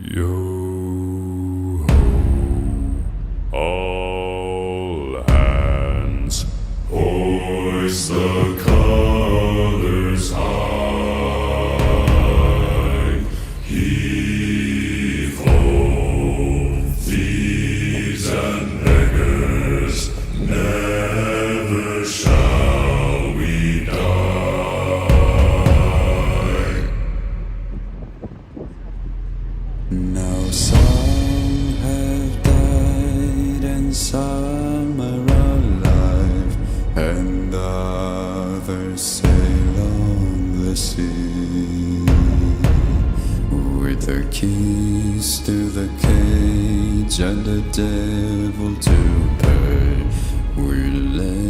Yo ho, all hands, hoist the colors high. Heave ho, thieves and beggars, never shall we die. Now some have died and some are alive, and others sail on the sea. With the keys to the cage and the devil to pay, we lay